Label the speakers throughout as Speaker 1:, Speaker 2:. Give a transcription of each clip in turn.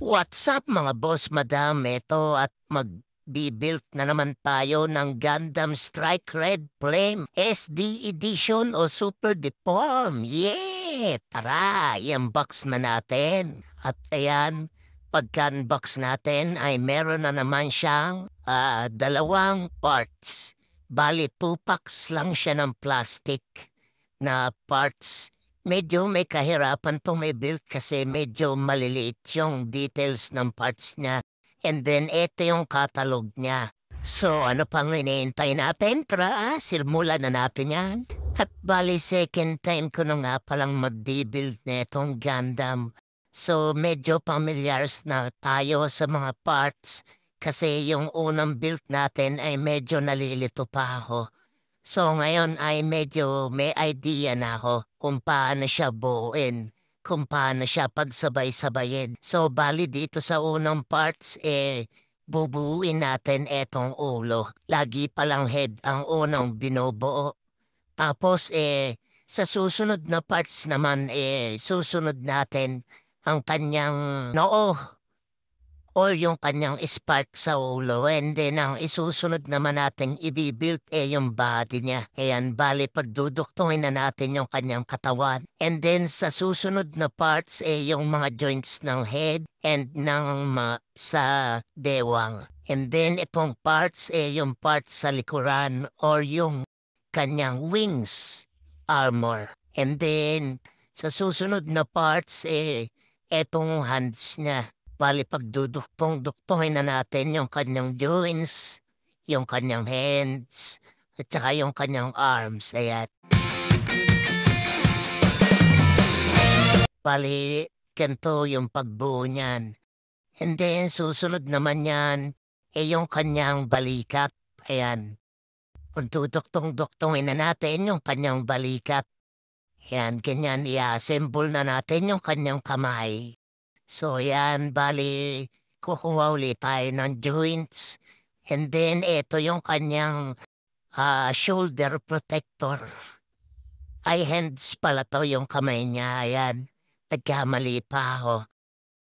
Speaker 1: What's up mga boss madam? Eto at mag-build na naman tayo ng Gundam Strike Red Flame SD Edition o Super Deform. Yeah! Tara, i-unbox na natin. At ayan, pagka-unbox natin ay meron na naman siyang dalawang parts. Bali, 2 packs lang siya ng plastic na parts. Medyo may kahirapan 'tong may build kasi medyo maliliit yung details ng parts niya. And then eto yung catalog niya. So ano pang hinihintay natin? Tara, simulan na natin yan. At bali second time ko na nga palang mag-build na itong Gundam. So medyo familiar na tayo sa mga parts kasi yung unang build natin ay medyo nalilito pa ako. So ngayon ay medyo may idea na ako kung paano siya buuin, kung paano siya pagsabay-sabayin. So bali dito sa unang parts bubuuin natin etong ulo. Lagi palang head ang unang binubuo. Tapos sa susunod na parts naman susunod natin ang kanyang noo or yung kanyang spark sa ulo, and then ang isusunod naman nating i-build yung body niya. Ayan, bali pagduduktuhin na natin yung kanyang katawan. And then sa susunod na parts yung mga joints ng head and sa dewang. And then itong parts yung parts sa likuran or yung kanyang wings armor. And then sa susunod na parts etong hands niya. Bali pagduduktong-duktuhin na natin yung kanyang joints, yung kanyang hands, at saka yung kanyang arms. Ayan. Bali, ganito yung pagbuo niyan. And then, susunod naman yan, yung kanyang balikat. Ayan. Kung duduktong-duktungin na natin yung kanyang balikat. Ayan, ganyan, i-assemble na natin yung kanyang kamay. So yan, bali, kukuha ulit tayo ng joints. And then, ito yung kanyang shoulder protector. Ay, hands pala to yung kamay niya, ayan. Nagkamali pa ako.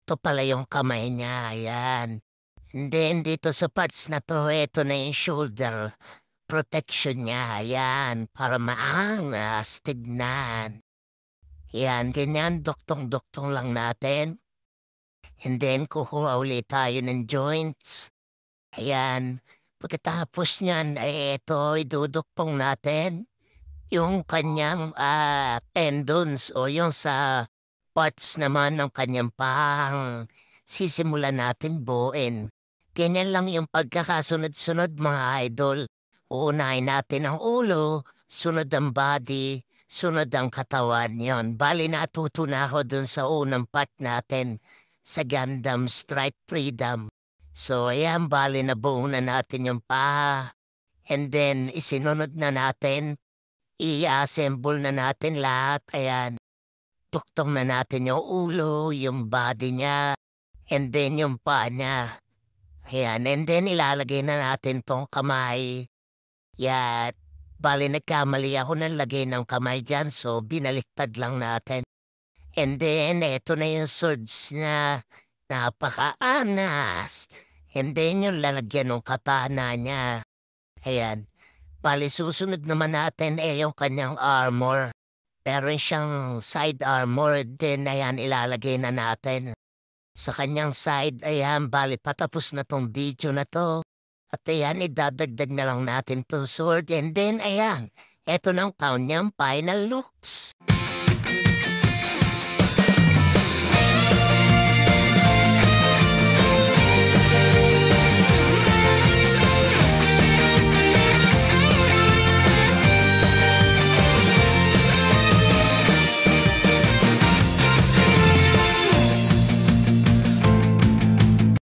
Speaker 1: Ito pala yung kamay niya, ayan. And then, dito sa parts na to, ito na yung shoulder protection niya, ayan. Para maangas, tignan. Yan, ganyan, duktong-duktong lang natin. And then, kukuha ulit tayo ng joints. Ayan. Pagkatapos niyan, ito, iduduktong natin yung kanyang tendons o yung sa parts naman ng kanyang pang sisimulan natin buuin. Ganyan lang yung pagkakasunod-sunod mga idol. Uunahin natin ang ulo, sunod ang body, sunod ang katawan yon. Bali natuto na ako dun sa unang part natin sa Gundam Strike Freedom. So ayan, bali na buo na natin yung paha. And then isinunod na natin, i-assemble na natin lahat. Ayan, tuktong na natin yung ulo, yung body niya, and then yung paa niya. Ayan, and then ilalagay na natin tong kamay. Yan, bali nagkamali ako ng lagay ng kamay dyan, so binaliktad lang natin. And then, eto na yung swords na napaka-anas. And then, yung lalagyan ng katana niya. Ayan. Bali, susunod naman natin yung kanyang armor. Meron siyang side armor. Then, ayan, ilalagay na natin. Sa kanyang side, ayan, bali, patapos na tong video na to. At ayan, idadagdag na lang natin to sword. And then, ayan, eto ng kanyang final looks.